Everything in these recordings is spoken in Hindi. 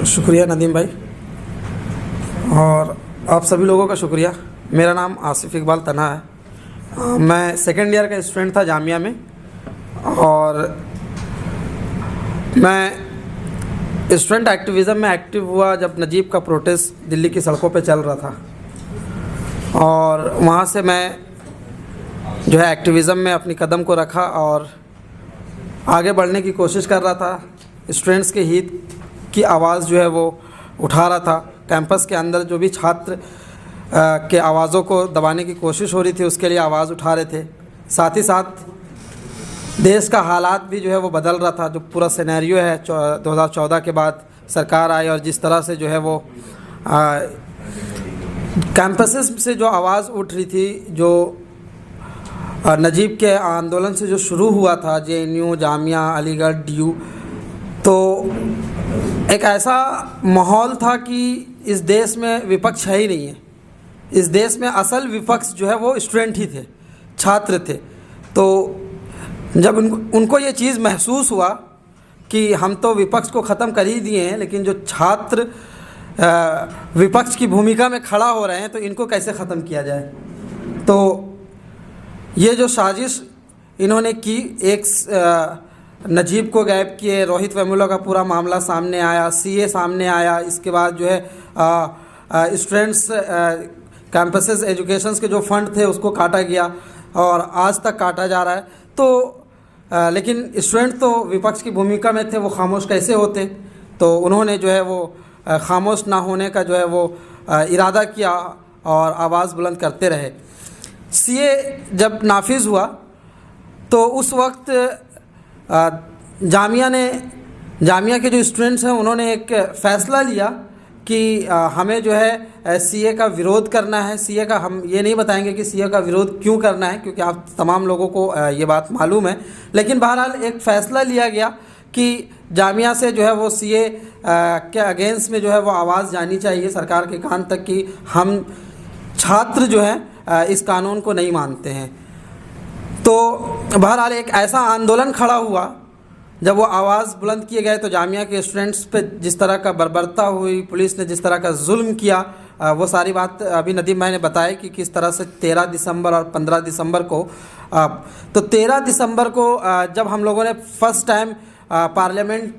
शुक्रिया नदीम भाई, और आप सभी लोगों का शुक्रिया। मेरा नाम आसिफ इकबाल तन्हा है। मैं सेकेंड ईयर का स्टूडेंट था जामिया में, और मैं स्टूडेंट एक्टिविज़म में एक्टिव हुआ जब नजीब का प्रोटेस्ट दिल्ली की सड़कों पे चल रहा था, और वहाँ से मैं जो है एक्टिविज़म में अपनी कदम को रखा और आगे बढ़ने की कोशिश कर रहा था। स्टूडेंट्स के हित की आवाज़ जो है वो उठा रहा था। कैंपस के अंदर जो भी छात्र के आवाज़ों को दबाने की कोशिश हो रही थी, उसके लिए आवाज़ उठा रहे थे। साथ ही साथ देश का हालात भी जो है वो बदल रहा था। जो पूरा सिनेरियो है 2014 के बाद सरकार आई, और जिस तरह से जो है वो कैंपसेस से जो आवाज़ उठ रही थी, जो नजीब के आंदोलन से जो शुरू हुआ था, JNU, जामिया, अलीगढ़, DU, तो एक ऐसा माहौल था कि इस देश में विपक्ष है ही नहीं है। इस देश में असल विपक्ष जो है वो स्टूडेंट ही थे, छात्र थे। तो जब उनको ये चीज़ महसूस हुआ कि हम तो विपक्ष को ख़त्म कर ही दिए हैं, लेकिन जो छात्र विपक्ष की भूमिका में खड़ा हो रहे हैं, तो इनको कैसे ख़त्म किया जाए। तो ये जो साजिश इन्होंने की, एक नजीब को गायब किए, रोहित वेमुला का पूरा मामला सामने आया, CA सामने आया। इसके बाद जो है स्टूडेंट्स कैंपसेस एजुकेशंस के जो फंड थे उसको काटा गया, और आज तक काटा जा रहा है। तो लेकिन स्टूडेंट तो विपक्ष की भूमिका में थे, वो खामोश कैसे होते। तो उन्होंने जो है वो खामोश ना होने का जो है वो इरादा किया और आवाज़ बुलंद करते रहे। CA जब नाफिज हुआ तो उस वक्त जामिया के जो स्टूडेंट्स हैं उन्होंने एक फ़ैसला लिया कि हमें जो है CA का विरोध करना है। CA का हम ये नहीं बताएंगे कि CA का विरोध क्यों करना है, क्योंकि आप तमाम लोगों को ये बात मालूम है। लेकिन बहरहाल एक फ़ैसला लिया गया कि जामिया से जो है वो CA के अगेंस्ट में जो है वो आवाज़ जानी चाहिए सरकार के कान तक कि हम छात्र जो है इस कानून को नहीं मानते हैं। तो बहरहाल एक ऐसा आंदोलन खड़ा हुआ। जब वो आवाज़ बुलंद किए गए तो जामिया के स्टूडेंट्स पे जिस तरह का बर्बरता हुई, पुलिस ने जिस तरह का जुल्म किया, वो सारी बात अभी नदीम भाई ने बताया कि किस तरह से 13 दिसंबर और 15 दिसंबर को तो 13 दिसंबर को जब हम लोगों ने फर्स्ट टाइम पार्लियामेंट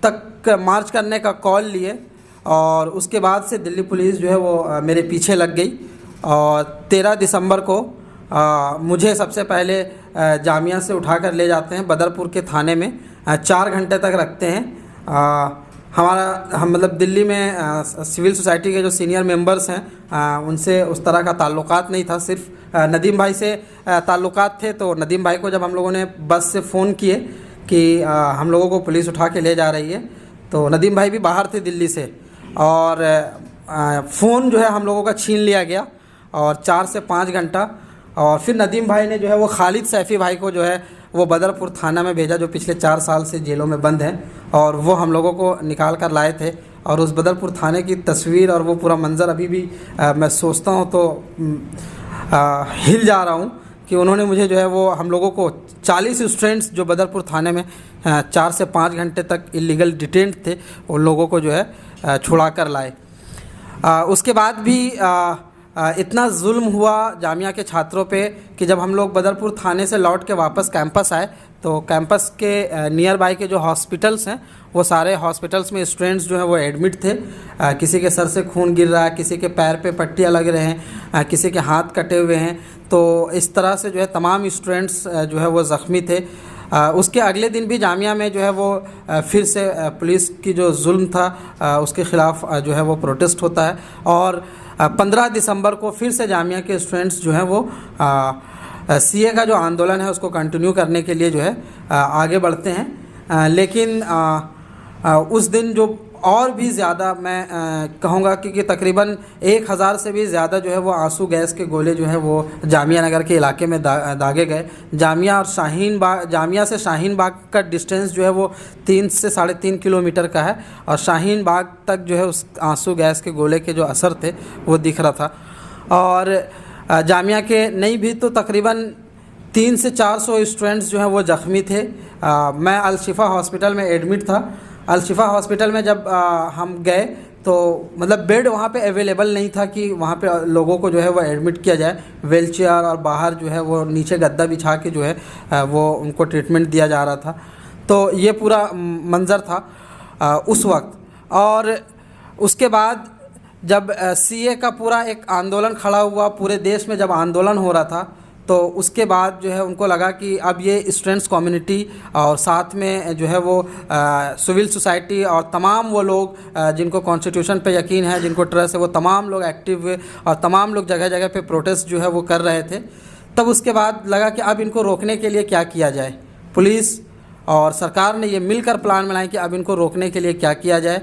तक मार्च करने का कॉल लिए, और उसके बाद से दिल्ली पुलिस जो है वो मेरे पीछे लग गई। और 13 दिसंबर को मुझे सबसे पहले जामिया से उठा कर ले जाते हैं बदरपुर के थाने में, 4 घंटे तक रखते हैं। हम मतलब दिल्ली में सिविल सोसाइटी के जो सीनियर मेंबर्स हैं उनसे उस तरह का ताल्लुकात नहीं था, सिर्फ नदीम भाई से ताल्लुकात थे। तो नदीम भाई को जब हम लोगों ने बस से फ़ोन किए कि हम लोगों को पुलिस उठा के ले जा रही है, तो नदीम भाई भी बाहर थे दिल्ली से, और फ़ोन जो है हम लोगों का छीन लिया गया, और 4 से 5 घंटा। और फिर नदीम भाई ने जो है वो खालिद सैफ़ी भाई को जो है वो बदरपुर थाना में भेजा, जो पिछले 4 साल से जेलों में बंद हैं, और वो हम लोगों को निकाल कर लाए थे। और उस बदरपुर थाने की तस्वीर और वो पूरा मंज़र अभी भी मैं सोचता हूँ तो हिल जा रहा हूँ कि उन्होंने मुझे जो है वो हम लोगों को 40 स्टूडेंट्स जो बदरपुर थाने में 4 से 5 घंटे तक इलीगल डिटेंट थे, उन लोगों को जो है छुड़ा कर लाए। उसके बाद भी इतना जुल्म हुआ जामिया के छात्रों पे कि जब हम लोग बदरपुर थाने से लौट के वापस कैंपस आए, तो कैंपस के नियर बाय के जो हॉस्पिटल्स हैं, वो सारे हॉस्पिटल्स में स्टूडेंट्स जो है वो एडमिट थे। किसी के सर से खून गिर रहा है, किसी के पैर पे पट्टियाँ लग रहे हैं, किसी के हाथ कटे हुए हैं। तो इस तरह से जो है तमाम स्टूडेंट्स जो है वो ज़ख्मी थे। उसके अगले दिन भी जामिया में जो है वो फिर से पुलिस की जो जुल्म था उसके ख़िलाफ़ जो है वो प्रोटेस्ट होता है। और 15 दिसंबर को फिर से जामिया के स्टूडेंट्स जो हैं वो CA का जो आंदोलन है उसको कंटिन्यू करने के लिए जो है आगे बढ़ते हैं। लेकिन उस दिन जो और भी ज़्यादा मैं कहूँगा कि तकरीबन 1000 से भी ज़्यादा जो है वो आंसू गैस के गोले जो है वो जामिया नगर के इलाके में दागे गए। जामिया से शाहीन बाग का डिस्टेंस जो है वो 3 से 3.5 किलोमीटर का है, और शाहीन बाग तक जो है उस आंसू गैस के गोले के जो असर थे वो दिख रहा था। और जामिया के नहीं भी तो तकरीबन 300 से 400 स्टूडेंट्स जो हैं वो ज़ख्मी थे। मैं अल-शिफ़ा हॉस्पिटल में एडमिट था। अल-शिफ़ा हॉस्पिटल में जब हम गए तो मतलब बेड वहाँ पे अवेलेबल नहीं था कि वहाँ पे लोगों को जो है वो एडमिट किया जाए। व्हीलचेयर और बाहर जो है वो नीचे गद्दा बिछा के जो है वो उनको ट्रीटमेंट दिया जा रहा था। तो ये पूरा मंज़र था उस वक्त। और उसके बाद जब सीए का पूरा एक आंदोलन खड़ा हुआ, पूरे देश में जब आंदोलन हो रहा था, तो उसके बाद जो है उनको लगा कि अब ये स्टूडेंट्स कम्युनिटी और साथ में जो है वो सिविल सोसाइटी और तमाम वो लोग जिनको कॉन्स्टिट्यूशन पे यकीन है, जिनको ट्रस्ट है, वो तमाम लोग एक्टिव हुए और तमाम लोग जगह जगह पे प्रोटेस्ट जो है वो कर रहे थे। तब उसके बाद लगा कि अब इनको रोकने के लिए क्या किया जाए। पुलिस और सरकार ने ये मिलकर प्लान बनाया कि अब इनको रोकने के लिए क्या किया जाए।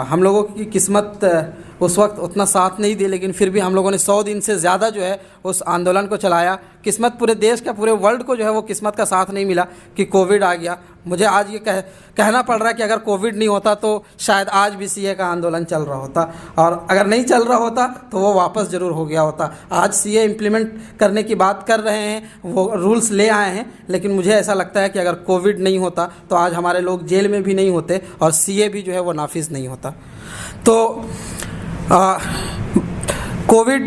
हम लोगों की किस्मत उस वक्त उतना साथ नहीं दी, लेकिन फिर भी हम लोगों ने 100 दिन से ज़्यादा जो है उस आंदोलन को चलाया। किस्मत पूरे देश का, पूरे वर्ल्ड को जो है वो किस्मत का साथ नहीं मिला कि कोविड आ गया। मुझे आज ये कहना पड़ रहा है कि अगर कोविड नहीं होता तो शायद आज भी सीए का आंदोलन चल रहा होता, और अगर नहीं चल रहा होता तो वो वापस ज़रूर हो गया होता। आज सीए इम्प्लीमेंट करने की बात कर रहे हैं, वो रूल्स ले आए हैं, लेकिन मुझे ऐसा लगता है कि अगर कोविड नहीं होता तो आज हमारे लोग जेल में भी नहीं होते और सीए भी जो है वो नाफिज नहीं होता। तो कोविड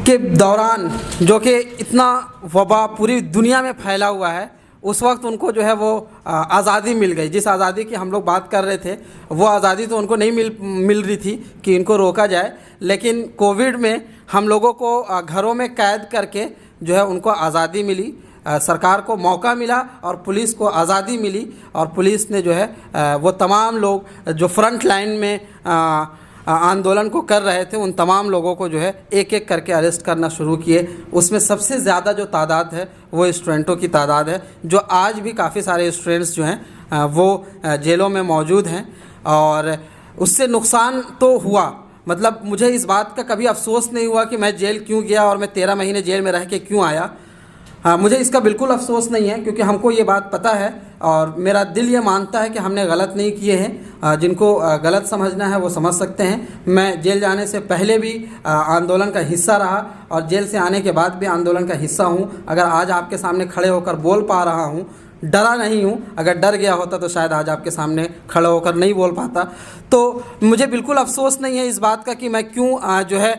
के दौरान जो कि इतना वबा पूरी दुनिया में फैला हुआ है, उस वक्त उनको जो है वो आज़ादी मिल गई। जिस आज़ादी की हम लोग बात कर रहे थे वो आज़ादी तो उनको नहीं मिल रही थी कि इनको रोका जाए, लेकिन कोविड में हम लोगों को घरों में कैद करके जो है उनको आज़ादी मिली। सरकार को मौका मिला और पुलिस को आज़ादी मिली, और पुलिस ने जो है वो तमाम लोग जो फ्रंट लाइन में आंदोलन को कर रहे थे उन तमाम लोगों को जो है एक एक करके अरेस्ट करना शुरू किए। उसमें सबसे ज़्यादा जो तादाद है वो स्टूडेंटों की तादाद है, जो आज भी काफ़ी सारे स्टूडेंट्स जो हैं वो जेलों में मौजूद हैं। और उससे नुकसान तो हुआ, मतलब मुझे इस बात का कभी अफसोस नहीं हुआ कि मैं जेल क्यों गया और मैं 13 महीने जेल में रह के क्यों आया। मुझे इसका बिल्कुल अफसोस नहीं है, क्योंकि हमको ये बात पता है और मेरा दिल ये मानता है कि हमने गलत नहीं किए हैं। जिनको गलत समझना है वो समझ सकते हैं। मैं जेल जाने से पहले भी आंदोलन का हिस्सा रहा और जेल से आने के बाद भी आंदोलन का हिस्सा हूँ। अगर आज आपके सामने खड़े होकर बोल पा रहा हूँ, डरा नहीं हूँ। अगर डर गया होता तो शायद आज आपके सामने खड़ा होकर नहीं बोल पाता। तो मुझे बिल्कुल अफसोस नहीं है इस बात का कि मैं क्यों जो है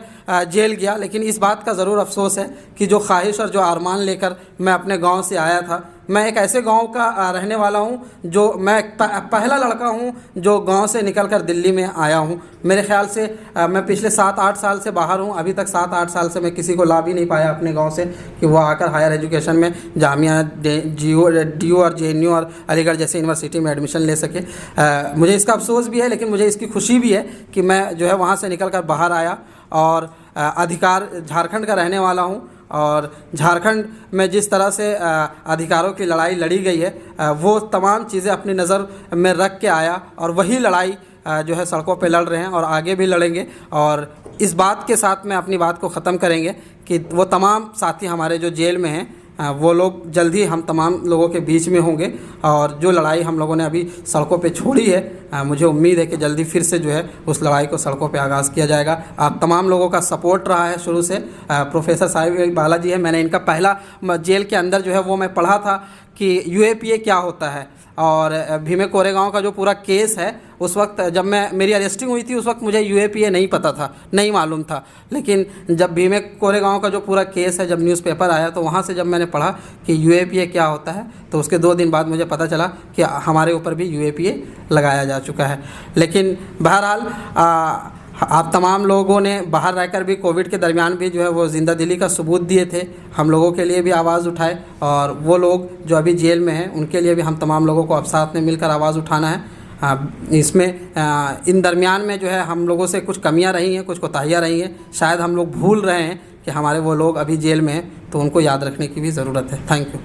जेल गया, लेकिन इस बात का ज़रूर अफसोस है कि जो ख्वाहिश और जो अरमान लेकर मैं अपने गांव से आया था। मैं एक ऐसे गांव का रहने वाला हूं जो मैं पहला लड़का हूं जो गांव से निकलकर दिल्ली में आया हूं। मेरे ख्याल से मैं पिछले 7-8 साल से बाहर हूं। अभी तक 7-8 साल से मैं किसी को ला भी नहीं पाया अपने गांव से कि वो आकर हायर एजुकेशन में जामिया DU और JNU और अलीगढ़ जैसे यूनिवर्सिटी में एडमिशन ले सके। मुझे इसका अफसोस भी है, लेकिन मुझे इसकी खुशी भी है कि मैं जो है वहाँ से निकल कर बाहर आया और अधिकार झारखंड का रहने वाला हूँ। और झारखंड में जिस तरह से अधिकारों की लड़ाई लड़ी गई है वो तमाम चीज़ें अपनी नज़र में रख के आया, और वही लड़ाई जो है सड़कों पे लड़ रहे हैं और आगे भी लड़ेंगे। और इस बात के साथ में अपनी बात को ख़त्म करेंगे कि वो तमाम साथी हमारे जो जेल में हैं वो लोग जल्द ही हम तमाम लोगों के बीच में होंगे। और जो लड़ाई हम लोगों ने अभी सड़कों पे छोड़ी है, मुझे उम्मीद है कि जल्दी फिर से जो है उस लड़ाई को सड़कों पे आगाज़ किया जाएगा। आप तमाम लोगों का सपोर्ट रहा है शुरू से। प्रोफेसर साहिब बालाजी है, मैंने इनका पहला जेल के अंदर जो है वो मैं पढ़ा था कि UAPA क्या होता है। और भीमे कोरेगांव का जो पूरा केस है, उस वक्त जब मेरी अरेस्टिंग हुई थी उस वक्त मुझे UAPA नहीं पता था, नहीं मालूम था। लेकिन जब भीमे कोरेगांव का जो पूरा केस है, जब न्यूज़पेपर आया तो वहाँ से जब मैंने पढ़ा कि UAPA क्या होता है, तो उसके 2 दिन बाद मुझे पता चला कि हमारे ऊपर भी UAPA लगाया जा चुका है। लेकिन बहरहाल आप तमाम लोगों ने बाहर रहकर भी कोविड के दरमियान भी जो है वो ज़िंदा दिली का सबूत दिए थे, हम लोगों के लिए भी आवाज़ उठाए। और वो लोग जो अभी जेल में हैं उनके लिए भी हम तमाम लोगों को अब साथ में मिलकर आवाज़ उठाना है। इसमें इन दरमियान में जो है हम लोगों से कुछ कमियां रही हैं, कुछ कोताहियाँ रही हैं। शायद हम लोग भूल रहे हैं कि हमारे वो लोग अभी जेल में हैं, तो उनको याद रखने की भी ज़रूरत है। Thank you.